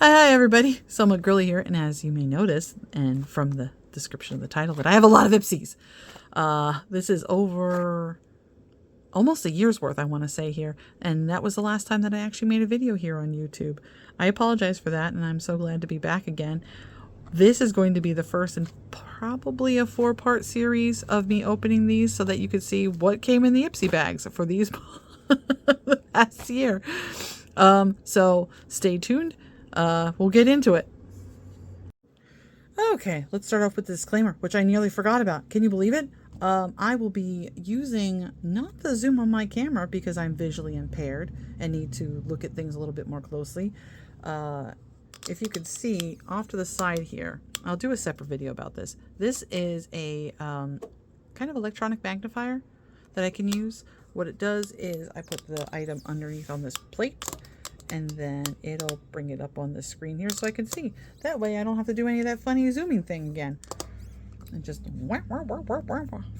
Hi everybody, Somewhat Girly here, and as you may notice, and from the description of the title, that I have a lot of Ipsies. This is over almost a year's worth, I want to say here, and that was the last time that I actually made a video here on YouTube. I apologize for that, and I'm so glad to be back again. This is going to be the first in probably a 4-part series of me opening these so that you could see what came in the Ipsy bags for these the past year. So stay tuned. We'll get into it. Okay, let's start off with the disclaimer, which I nearly forgot about. Can you believe it? I will be using not the zoom on my camera because I'm visually impaired and need to look at things a little bit more closely. If you could see off to the side here, I'll do a separate video about this. This is a kind of electronic magnifier that I can use. What it does is I put the item underneath on this plate, and then it'll bring it up on the screen here so I can see. That way I don't have to do any of that funny zooming thing again. And just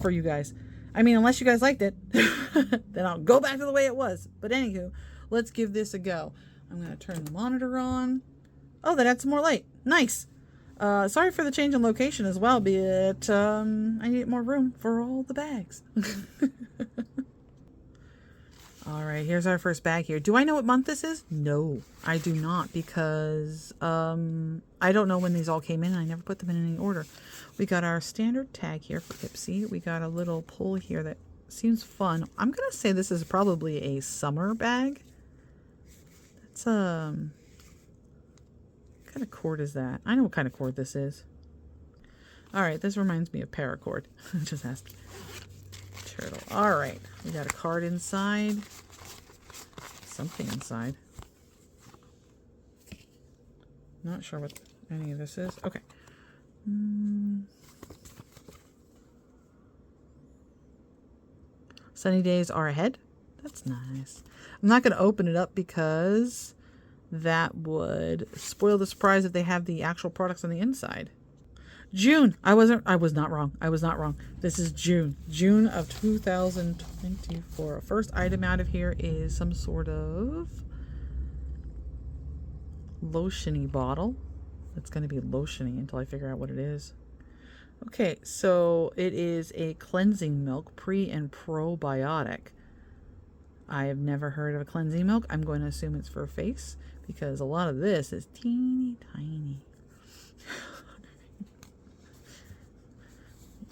for you guys. I mean, unless you guys liked it, then I'll go back to the way it was. But anywho, let's give this a go. I'm going to turn the monitor on. Oh, that adds some more light. Nice. Sorry for the change in location as well, but I need more room for all the bags. All right, here's our first bag here. Do I know what month this is? No, I do not, because I don't know when these all came in. I never put them in any order. We got our standard tag here for Ipsy. We got a little pull here that seems fun. I'm going to say this is probably a summer bag. That's what kind of cord is that? I know what kind of cord this is. All right, this reminds me of paracord. Just asked. Turtle. All right, we got a card inside. Something inside. Not sure what any of this is. Okay. Sunny days are ahead. That's nice. I'm not going to open it up because that would spoil the surprise if they have the actual products on the inside. June. I was not wrong. I was not wrong. This is June. June of 2024. First item out of here is some sort of lotiony bottle. It's going to be lotiony until I figure out what it is. Okay, so it is a cleansing milk, pre and probiotic. I have never heard of a cleansing milk. I'm going to assume it's for face because a lot of this is teeny tiny.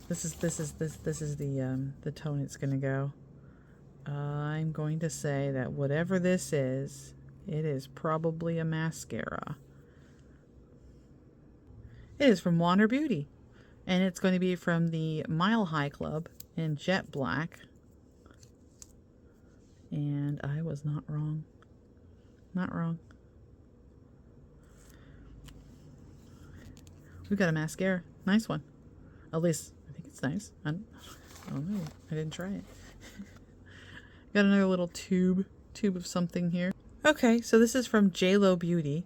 This is the tone it's going to go. I'm going to say that whatever this is, it is probably a mascara. It is from Wander Beauty, and it's going to be from the Mile High Club in jet black. And I was not wrong. Not wrong. We got a mascara. Nice one. At least it's nice. I don't know. I didn't try it. Got another little tube of something here. Okay, so this is from JLo Beauty.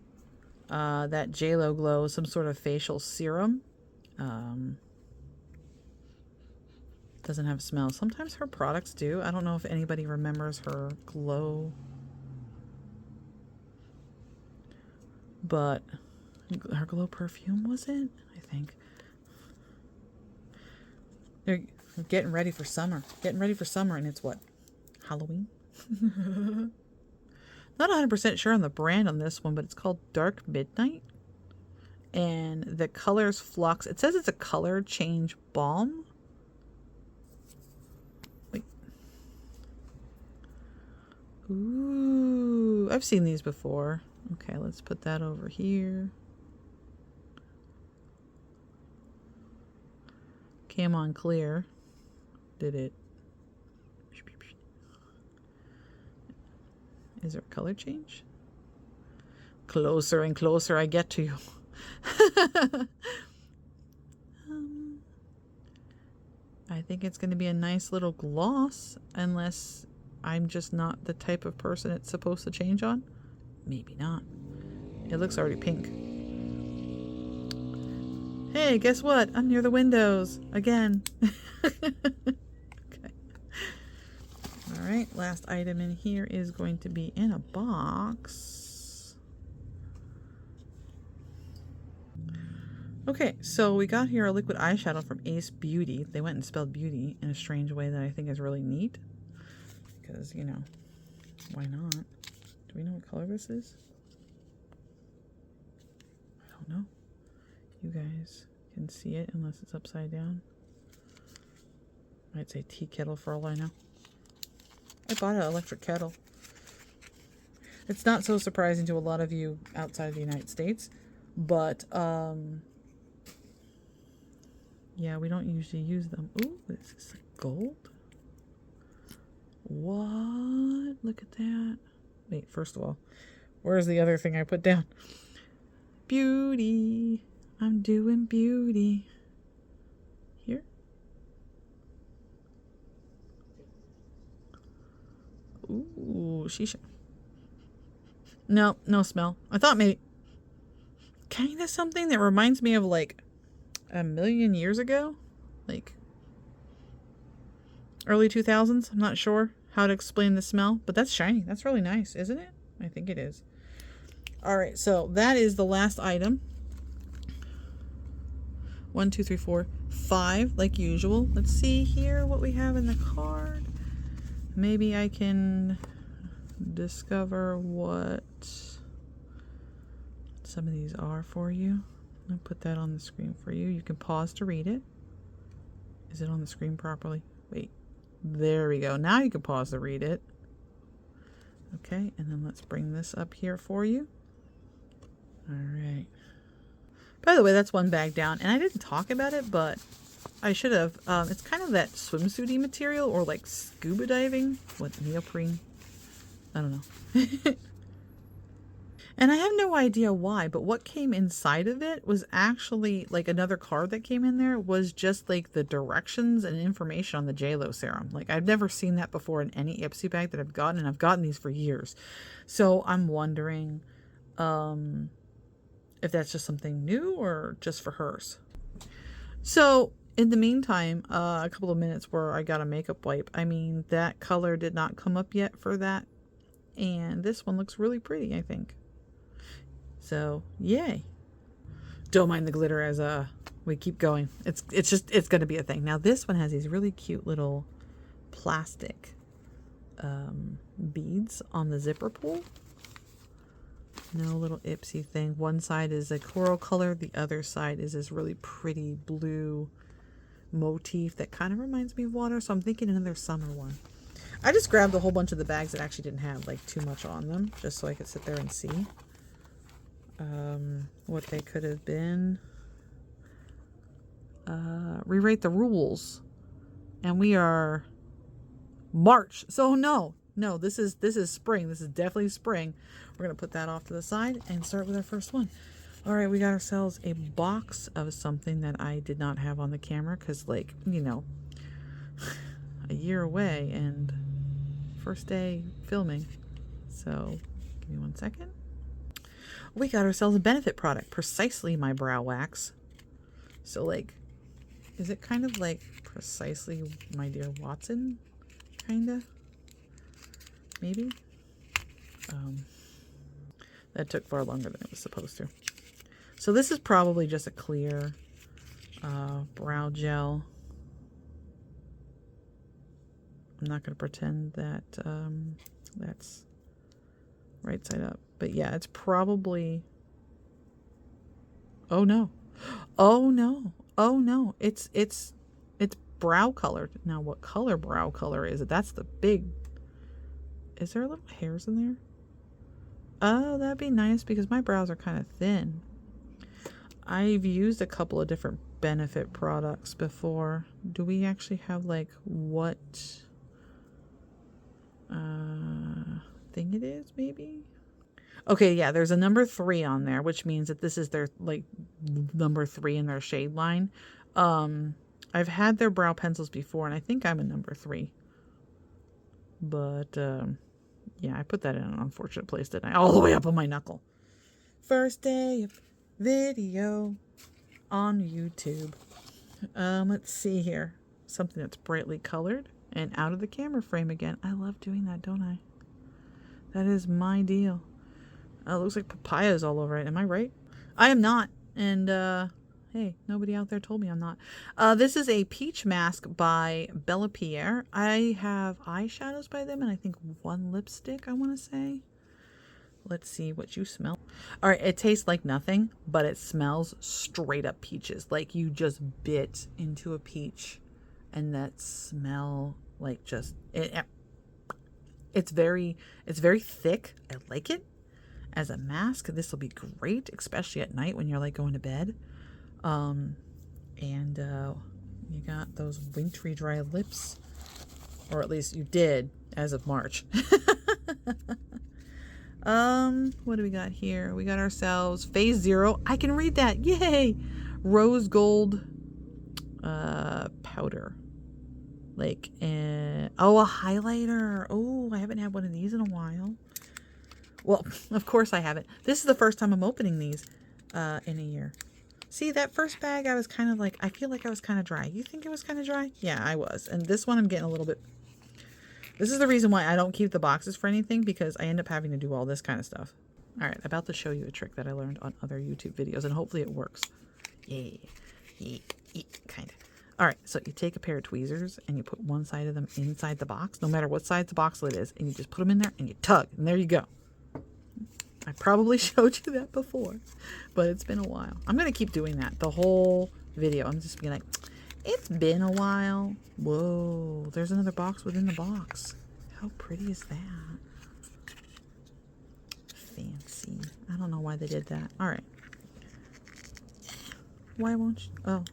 That JLo Glow is some sort of facial serum. Doesn't have a smell. Sometimes her products do. I don't know if anybody remembers her glow. But her glow perfume, was it? I think. They're getting ready for summer. Getting ready for summer, and it's what? Halloween? Not 100% sure on the brand on this one, but it's called Dark Midnight. And the color's Flux. It says it's a color change balm. Wait. Ooh, I've seen these before. Okay, let's put that over here. Came on clear. Did it? Is there a color change? Closer and closer I get to you. I think it's going to be a nice little gloss, unless I'm just not the type of person it's supposed to change on. Maybe not. It looks already pink. Hey, guess what? I'm near the windows again. Okay. All right, last item in here is going to be in a box. Okay, so we got here a liquid eyeshadow from Ace Beauty. They went and spelled beauty in a strange way that I think is really neat. Because, you know, why not? Do we know what color this is? I don't know. You guys can see it unless it's upside down. I'd say tea kettle for all I know. I bought an electric kettle. It's not so surprising to a lot of you outside of the United States, but yeah, we don't usually use them. Ooh, this is gold. What? Look at that. Wait, first of all, where's the other thing I put down? Beauty. I'm doing beauty. Here. Ooh, shisha. No, no smell. I thought maybe kind of something that reminds me of like a million years ago, like early 2000s. I'm not sure how to explain the smell, but that's shiny. That's really nice, isn't it? I think it is. All right, so that is the last item. 1, 2, 3, 4, 5, like usual. Let's see here what we have in the card. Maybe I can discover what some of these are for you. I'll put that on the screen for you. You can pause to read it. Is it on the screen properly? Wait, there we go. Now you can pause to read it. Okay, and then let's bring this up here for you. All right. By the way, that's one bag down, and I didn't talk about it, but I should have. It's kind of that swimsuity material, or like scuba diving. What, neoprene? I don't know. And I have no idea why, but what came inside of it was actually like another card that came in there was just like the directions and information on the JLo serum. Like I've never seen that before in any Ipsy bag that I've gotten, and I've gotten these for years. So I'm wondering if that's just something new or just for hers. So in the meantime, a couple of minutes where I got a makeup wipe. I mean, that color did not come up yet for that. And this one looks really pretty, I think. So, yay. Don't mind the glitter as we keep going. It's going to be a thing. Now, this one has these really cute little plastic beads on the zipper pull. No little Ipsy thing. One side is a coral color. The other side is this really pretty blue motif that kind of reminds me of water. So I'm thinking another summer one. I just grabbed a whole bunch of the bags that actually didn't have like too much on them, just so I could sit there and see what they could have been. Rewrite the rules, and we are March. So no, this is spring. This is definitely spring. We're gonna put that off to the side and start with our first one. All right, we got ourselves a box of something that I did not have on the camera because, like, you know, a year away and first day filming. So give me 1 second. We got ourselves a Benefit product, Precisely My Brow Wax. So, like, is it kind of like Precisely My Dear Watson? Kinda? Maybe? That took far longer than it was supposed to. So this is probably just a clear brow gel. I'm not going to pretend that that's right side up. But yeah, it's probably... Oh no. Oh no. Oh no. It's brow colored. Now what color brow color is it? That's the big... Is there little hairs in there? Oh, that'd be nice because my brows are kind of thin. I've used a couple of different Benefit products before. Do we actually have like what thing it is, maybe? Okay, yeah, there's a number 3 on there, which means that this is their like number 3 in their shade line. I've had their brow pencils before, and I think I'm a number 3. But yeah, I put that in an unfortunate place, didn't I? All the way up on my knuckle. First day of video on YouTube. Let's see here. Something that's brightly colored and out of the camera frame again. I love doing that, don't I? That is my deal. It looks like papayas all over it. Am I right? I am not. And Hey, nobody out there told me I'm not. This is a peach mask by Bella Pierre. I have eyeshadows by them and I think one lipstick, I want to say. Let's see what you smell. All right, it tastes like nothing, but it smells straight up peaches. Like you just bit into a peach and that smell like just it's very thick. I like it. As a mask, this will be great, especially at night when you're like going to bed. You got those wintry dry lips, or at least you did as of March. What do we got here? We got ourselves Phase 0. I can read that. Yay! Rose gold powder. Like, oh, a highlighter. Oh, I haven't had one of these in a while. Well, of course I haven't. This is the first time I'm opening these in a year. See, that first bag, I was kind of like, I feel like I was kind of dry. You think it was kind of dry? Yeah, I was. And this one, I'm getting a little bit... This is the reason why I don't keep the boxes for anything, because I end up having to do all this kind of stuff. All right, about to show you a trick that I learned on other YouTube videos, and hopefully it works. Yeah, kind of. All right, so you take a pair of tweezers, and you put one side of them inside the box, no matter what side the box lid is, and you just put them in there, and you tug, and there you go. I probably showed you that before, but it's been a while. I'm going to keep doing that the whole video. I'm just being like, it's been a while. Whoa, there's another box within the box. How pretty is that? Fancy. I don't know why they did that. All right. Why won't you? Oh.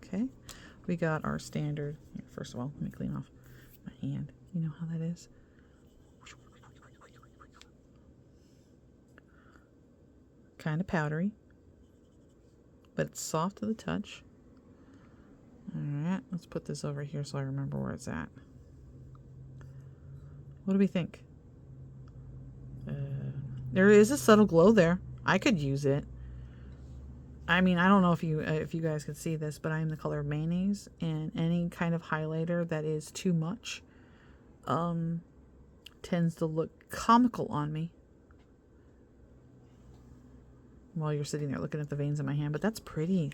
Okay. We got our standard. Here, first of all, let me clean off my hand. You know how that is? Kind of powdery, but it's soft to the touch. All right, let's put this over here so I remember where it's at. What do we think? There is a subtle glow there. I could use it. I mean, I don't know if you guys can see this, but I am the color of mayonnaise, and any kind of highlighter that is too much tends to look comical on me while you're sitting there looking at the veins in my hand. But that's pretty.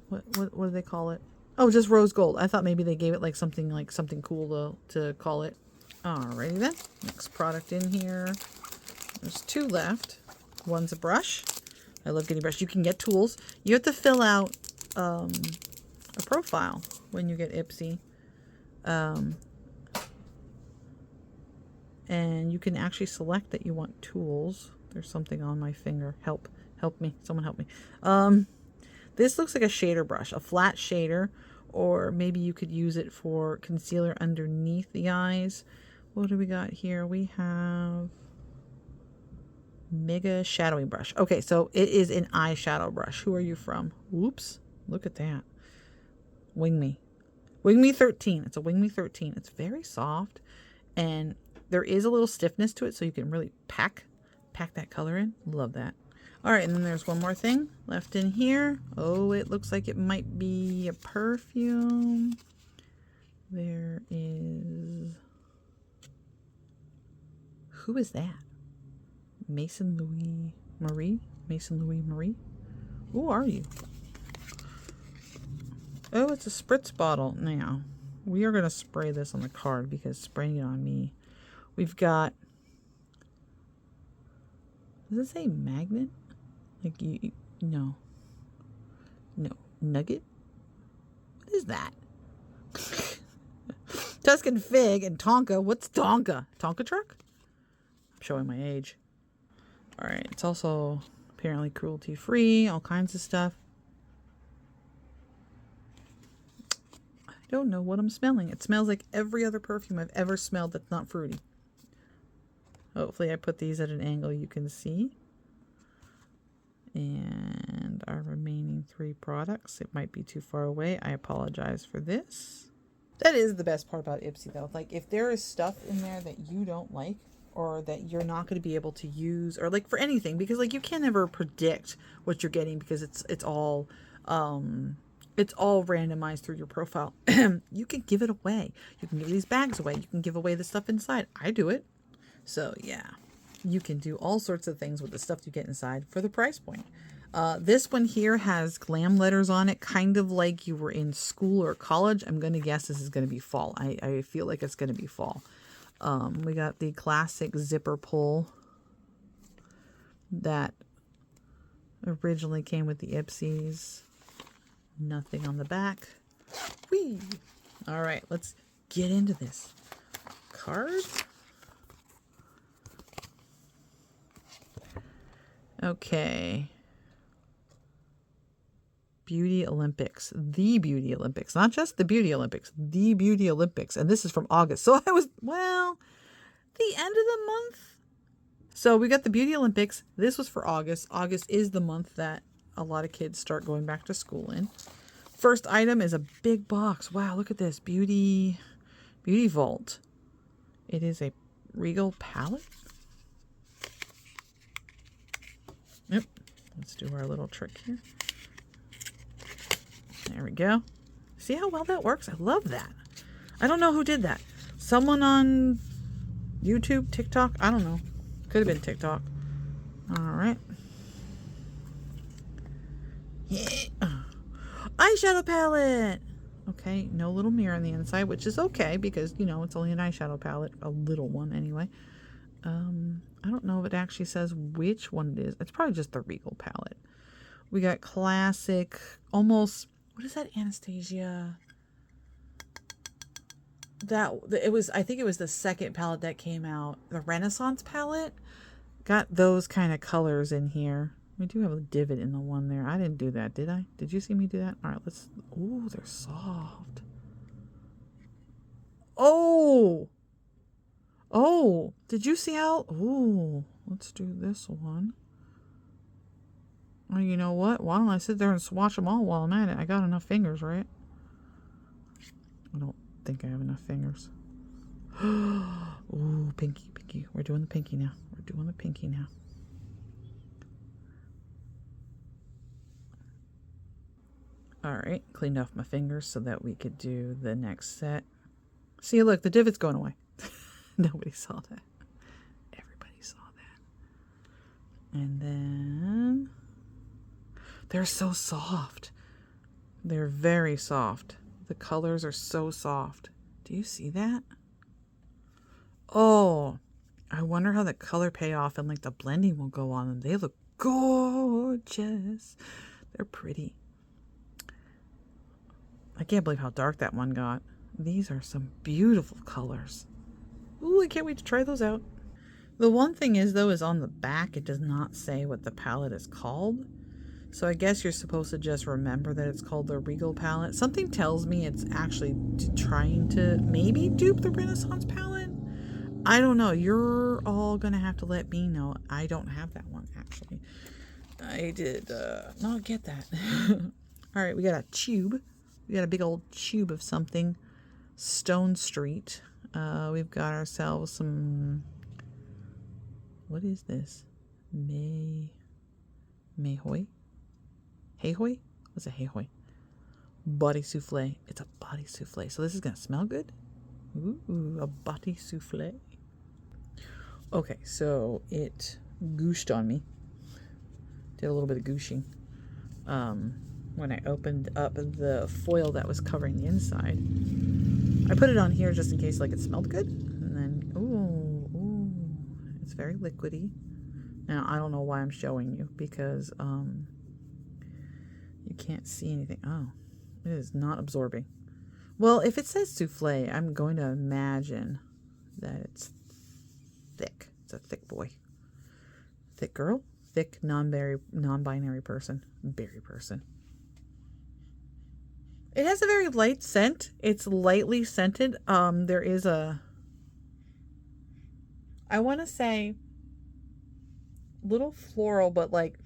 What do they call it? Oh, just rose gold. I thought maybe they gave it like something cool to call it. Alrighty then. Next product in here. There's 2 left. One's a brush. I love getting brushes. You can get tools. You have to fill out a profile when you get Ipsy. And you can actually select that you want tools. There's something on my finger. Help me. Someone help me. This looks like a shader brush, a flat shader, or maybe you could use it for concealer underneath the eyes. What do we got here? We have Mega Shadowing Brush. Okay, so it is an eyeshadow brush. Who are you from? Whoops. Look at that. Wing Me. Wing Me 13. It's a Wing Me 13. It's very soft, and there is a little stiffness to it, so you can really pack that color in. Love that. All right, and then there's one more thing left in here. Oh, it looks like it might be a perfume. There is... Who is that? Maison Louis Marie? Maison Louis Marie? Who are you? Oh, it's a spritz bottle. Now, we are going to spray this on the card because spraying it on me. We've got... Does it say magnet? Like no. Nugget? What is that? Tuscan Fig and Tonka. What's Tonka? Tonka truck? I'm showing my age. All right. It's also apparently cruelty free. All kinds of stuff. I don't know what I'm smelling. It smells like every other perfume I've ever smelled that's not fruity. Hopefully I put these at an angle you can see. And our remaining 3 products. It might be too far away. I apologize for this. That is the best part about Ipsy though. Like if there is stuff in there that you don't like or that you're not going to be able to use or like for anything, because like you can never predict what you're getting because it's all randomized through your profile. You can give it away. You can give these bags away. You can give away the stuff inside. I do it. So yeah, you can do all sorts of things with the stuff you get inside for the price point. This one here has glam letters on it, kind of like you were in school or college. I'm going to guess this is going to be fall. I feel like it's going to be fall. We got the classic zipper pull that originally came with the Ipsys. Nothing on the back. Whee! All right, let's get into this. Cards. Okay. Beauty Olympics. The Beauty Olympics. Not just the Beauty Olympics. The Beauty Olympics. And this is from August. So I was, well, the end of the month. So we got the Beauty Olympics. This was for August. August is the month that a lot of kids start going back to school in. First item is a big box. Wow, look at this. Beauty Vault. It is a Regal palette. Yep. Let's do our little trick here. There we go. See how well that works? I love that. I don't know who did that. Someone on YouTube, TikTok? I don't know. Could have been TikTok. All right. Yeah. Eyeshadow palette. Okay, no little mirror on the inside, which is okay because, you know, it's only an eyeshadow palette. A little one anyway. I don't know if it actually says which one it is. It's probably just the Regal palette. We got classic, almost... What is that, Anastasia? I think it was the second palette that came out. The Renaissance palette. Got those kind of colors in here. We do have a divot in the one there. I didn't do that, did I? Did you see me do that? All right, let's... Ooh, they're soft. Oh! Oh! Did you see how... Ooh, let's do this one. Well, you know what? Why don't I sit there and swatch them all while I'm at it? I got enough fingers, right? I don't think I have enough fingers. Ooh, pinky. We're doing the pinky now. All right, cleaned off my fingers so that we could do the next set. See, look, the divot's going away. Nobody saw that. Everybody saw that. And then... They're so soft. They're very soft. The colors are so soft. Do you see that? Oh, I wonder how the color payoff and like the blending will go on them. They look gorgeous. They're pretty. I can't believe how dark that one got. These are some beautiful colors. Ooh, I can't wait to try those out. The one thing is, though, is on the back, it does not say what the palette is called. So I guess you're supposed to just remember that it's called the Regal palette. Something tells me it's actually trying to maybe dupe the Renaissance palette. I don't know. You're all going to have to let me know. I don't have that one, actually. I did not get that. All right, we got a tube. We got a big old tube of something. Stone Street. We've got ourselves some... What is this? Mayhoy? Hey-hoy? What's a hey-hoy? Body souffle. It's a body souffle. So this is going to smell good? Ooh, a body souffle. Okay, so it gooshed on me. Did a little bit of gooshing. When I opened up the foil that was covering the inside. I put it on here just in case like it smelled good. And then, ooh, it's very liquidy. Now, I don't know why I'm showing you because you can't see anything. Oh, it is not absorbing. Well, if it says souffle, I'm going to imagine that it's thick. It's a thick boy. Thick girl? Thick non-binary person. Berry person. It has a very light scent. It's lightly scented. There is a... I want to say... little floral, but like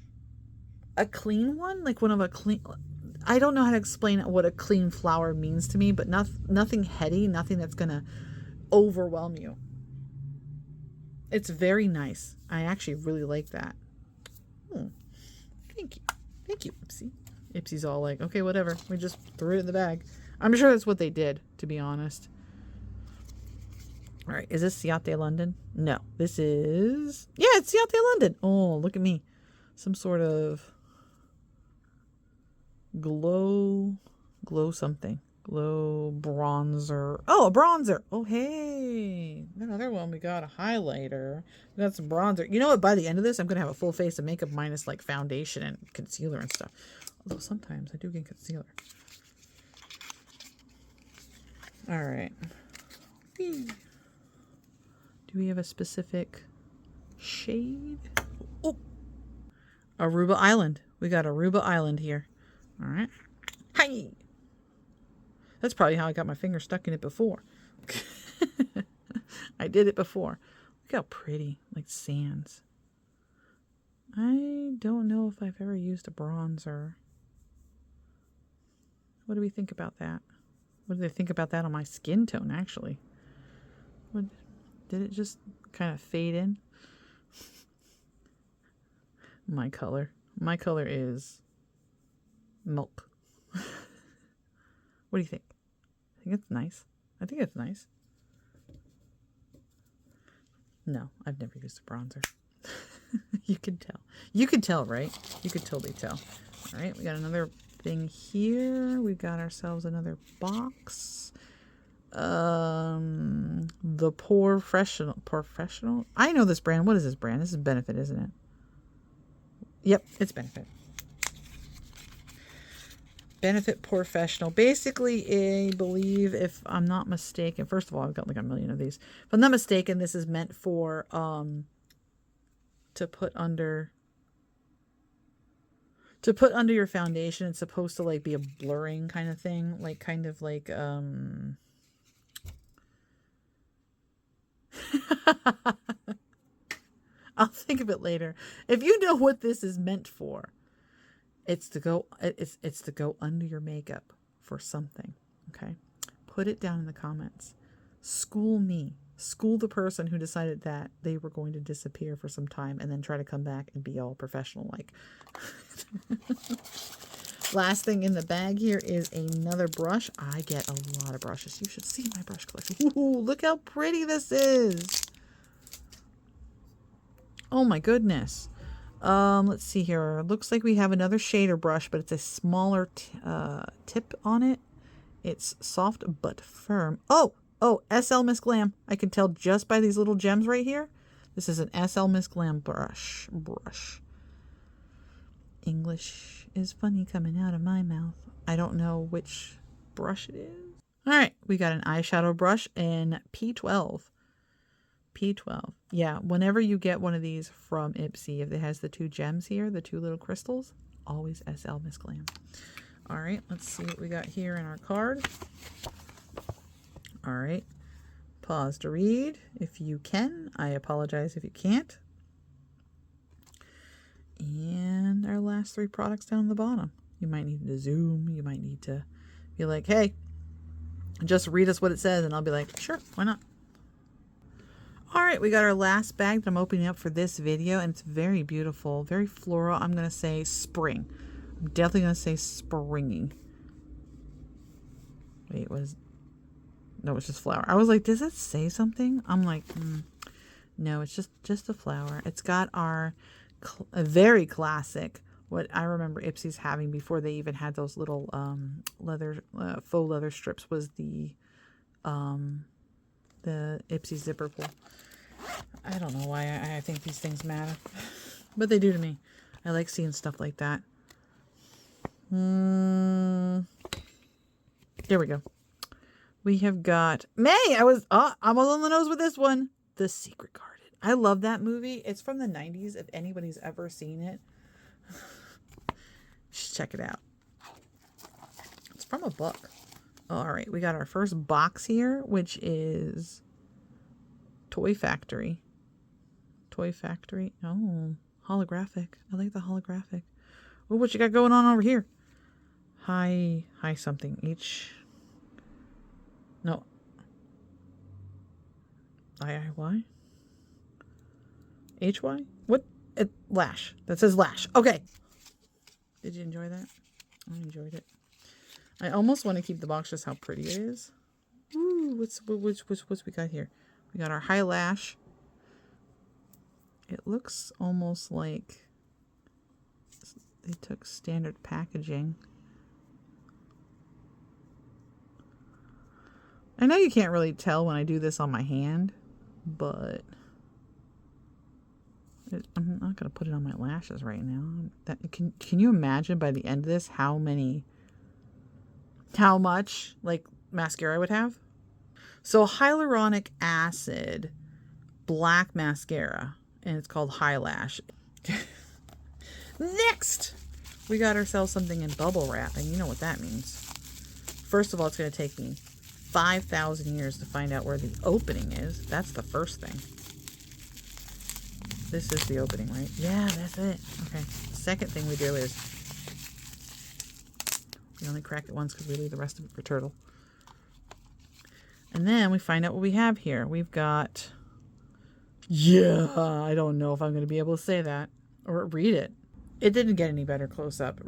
a clean one, like one of a clean... I don't know how to explain what a clean flower means to me, but nothing heady, nothing that's gonna overwhelm you. It's very nice. I actually really like that. Thank you, Ipsy. Ipsy's all like, okay, whatever. We just threw it in the bag. I'm sure that's what they did, to be honest. All right, is this Ciate London? No, this is... Yeah, it's Ciate London. Oh, look at me. Some sort of... glow something. Glow bronzer. Oh, a bronzer. Oh, hey. Another one. We got a highlighter. We got some bronzer. You know what? By the end of this, I'm going to have a full face of makeup minus like foundation and concealer and stuff. Although sometimes I do get concealer. All right. Do we have a specific shade? Oh, Aruba Island. We got Aruba Island here. All right. Hi. That's probably how I got my finger stuck in it before. I did it before. Look how pretty, like sands. I don't know if I've ever used a bronzer. What do we think about that? What do they think about that on my skin tone, actually? What, did it just kind of fade in? My color. My color is milk. What do you think? I think it's nice. I think it's nice. No, I've never used a bronzer. You can tell. You can tell, right? You could totally tell. All right, we got another thing here. We got ourselves another box. The Professional. I know this brand. What is this brand? This is Benefit, isn't it? Yep, it's Benefit. Benefit Professional. Basically, I believe, if I'm not mistaken, first of all, I've got like a million of these. If I'm not mistaken, this is meant for to put under your foundation. It's supposed to like be a blurring kind of thing, like kind of like I'll think of it later. If you know what this is meant for, it's to go under your makeup for something. Okay? Put it down in the comments. School me. School the person who decided that they were going to disappear for some time and then try to come back and be all professional like. Last thing in the bag here is another brush. I get a lot of brushes. You should see my brush collection. Ooh, look how pretty this is. Oh my goodness. Let's see here. Looks like we have another shader brush, but it's a smaller tip on it. It's soft but firm. Oh, SL Miss Glam. I can tell just by these little gems right here. This is an SL Miss Glam brush. English is funny coming out of my mouth. I don't know which brush it is. All right, we got an eyeshadow brush in P12. P12. Yeah, whenever you get one of these from Ipsy, if it has the two gems here, the two little crystals, always SL Miss Glam. All right, let's see what we got here in our card. All right, pause to read if you can. I apologize if you can't. And our last three products down the bottom. You might need to zoom. You might need to be like, hey, just read us what it says. And I'll be like, sure, why not? All right, we got our last bag that I'm opening up for this video. And it's very beautiful, very floral. I'm going to say spring. I'm definitely going to say springy. Wait, no, it's just flower. I was like, does it say something? I'm like, no, it's just a flower. It's got our very classic, what I remember Ipsy's having before they even had those little faux leather strips, was the Ipsy zipper pull. I don't know why I think these things matter, but they do to me. I like seeing stuff like that. There we go. We have got May. I'm on the nose with this one. The Secret Garden. I love that movie. It's from the 90s. If anybody's ever seen it, just check it out. It's from a book. All right, we got our first box here, which is Toy Factory. Toy Factory. Oh, holographic. I like the holographic. Oh, what you got going on over here? Hi something. No. IIY? HY? What? Lash. That says Lash. Okay. Did you enjoy that? I enjoyed it. I almost want to keep the box just how pretty it is. Ooh, what's we got here? We got our high lash. It looks almost like they took standard packaging I know you can't really tell when I do this on my hand, but I'm not going to put it on my lashes right now. Can you imagine by the end of this how much like mascara I would have? So hyaluronic acid black mascara, and it's called Highlash. Next, we got ourselves something in bubble wrap, and you know what that means. First of all, it's going to take me 5,000 years to find out where the opening is. That's the first thing. This is the opening, right? Yeah, that's it. Okay. The second thing we do is we only crack it once because we leave the rest of it for turtle. And then we find out what we have here. We've got... Yeah, I don't know if I'm going to be able to say that or read it. It didn't get any better close up.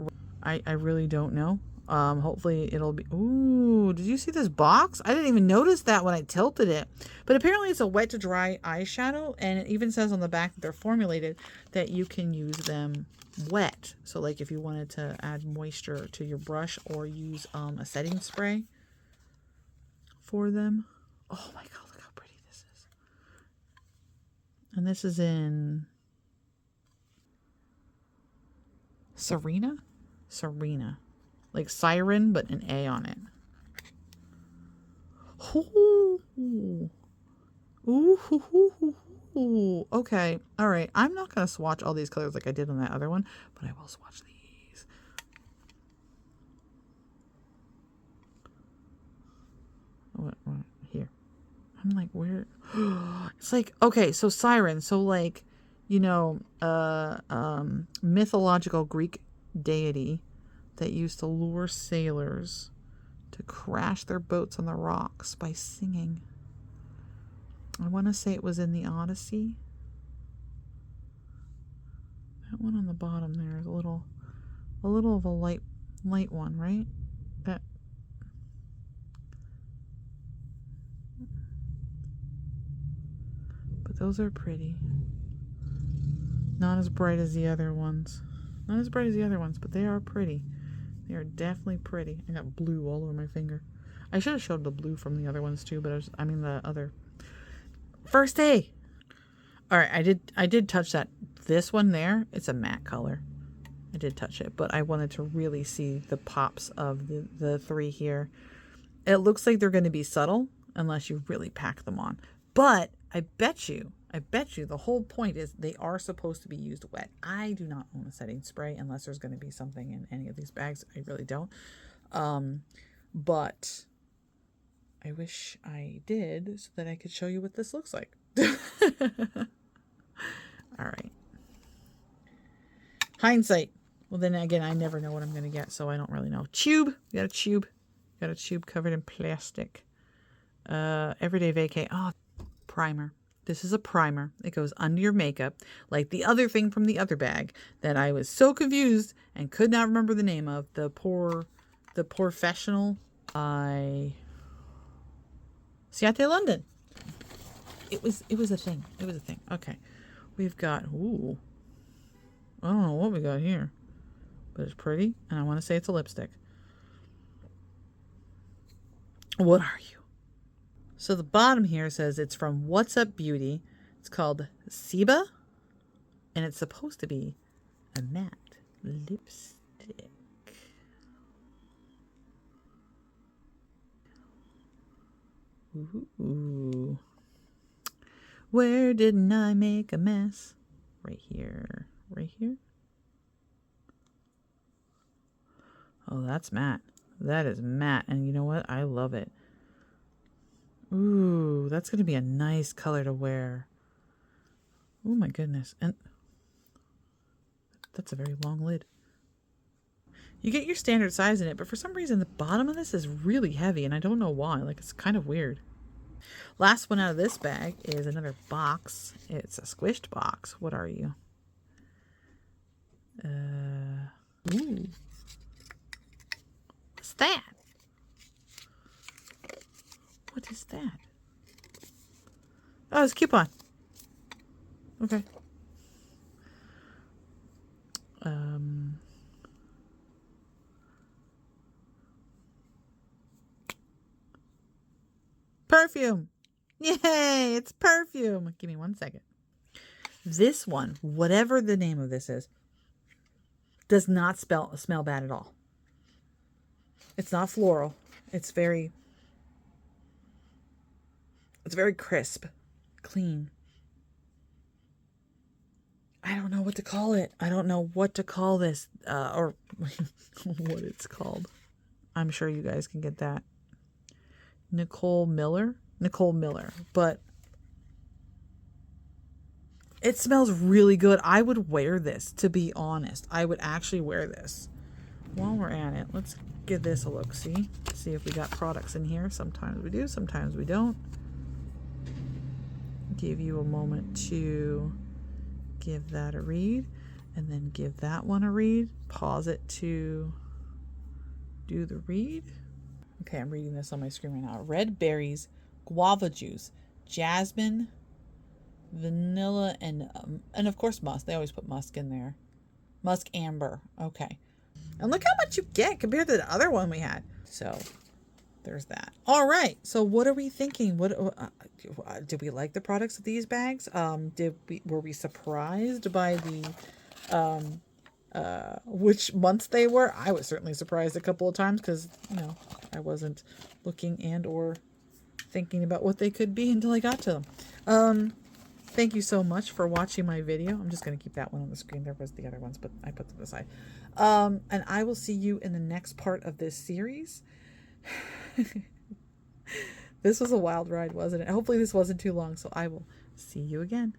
I really don't know. Hopefully it'll be... Ooh, did you see this box? I didn't even notice that when I tilted it. But apparently it's a wet to dry eyeshadow. And it even says on the back that they're formulated that you can use them wet. So like if you wanted to add moisture to your brush or use a setting spray for them. Oh my God, look how pretty this is. And this is in Serena? Serena. Like siren, but an A on it. Ooh. Ooh, hoo, hoo, hoo, hoo. Okay. All right. I'm not going to swatch all these colors like I did on that other one, but I will swatch these. What here? I'm like, where? It's like, okay, so siren. So like, you know, mythological Greek deity that used to lure sailors to crash their boats on the rocks by singing. I want to say it was in the Odyssey. That one on the bottom there is a little of a light one, right? That. But those are pretty. Not as bright as the other ones. Not as bright as the other ones, but they are pretty. They are definitely pretty. I got blue all over my finger. I should have showed the blue from the other ones too, but I mean the other. First day. All right, I did touch that. This one there, it's a matte color. I did touch it, but I wanted to really see the pops of the three here. It looks like they're going to be subtle unless you really pack them on. But I bet you the whole point is they are supposed to be used wet. I do not own a setting spray unless there's going to be something in any of these bags. I really don't. But I wish I did so that I could show you what this looks like. All right. Hindsight. Well, then again, I never know what I'm going to get, so I don't really know. Tube. You got a tube. Got a tube covered in plastic. Everyday vacay. Oh, primer. This is a primer. It goes under your makeup, like the other thing from the other bag that I was so confused and could not remember the name of. The Professional by Ciate London. It was a thing. It was a thing. Okay. We've got, ooh. I don't know what we got here, but it's pretty, and I want to say it's a lipstick. What are you? So the bottom here says it's from What's Up Beauty. It's called Seba, and it's supposed to be a matte lipstick. Ooh. Where didn't I make a mess? Right here. Right here. Oh, that's matte. That is matte. And you know what? I love it. Ooh, that's going to be a nice color to wear. Oh my goodness. And that's a very long lid. You get your standard size in it, but for some reason the bottom of this is really heavy and I don't know why. Like, it's kind of weird. Last one out of this bag is another box. It's a squished box. What are you? Ooh. What's that? What is that? Oh, it's a coupon. Okay. Perfume. Yay, it's perfume. Give me 1 second. This one, whatever the name of this is, does not smell bad at all. It's not floral. It's very crisp, clean. I don't know what to call it. I don't know what to call this, or what it's called. I'm sure you guys can get that. Nicole Miller, but it smells really good. I would wear this, to be honest. I would actually wear this. While we're at it, let's give this a look. See if we got products in here. Sometimes we do, sometimes we don't. Give you a moment to give that a read, and then give that one a read. Pause it to do the read. Okay, I'm reading this on my screen right now. Red berries, guava juice, jasmine, vanilla, and of course musk. They always put musk in there. Musk amber. Okay. And look how much you get compared to the other one we had. So there's that. All right. So what are we thinking? What did we like the products of these bags? Were we surprised by the which months they were? I was certainly surprised a couple of times because, you know, I wasn't looking and or thinking about what they could be until I got to them. Thank you so much for watching my video. I'm just going to keep that one on the screen. There was the other ones, but I put them aside. And I will see you in the next part of this series. This was a wild ride, wasn't it? Hopefully this wasn't too long, so I will see you again.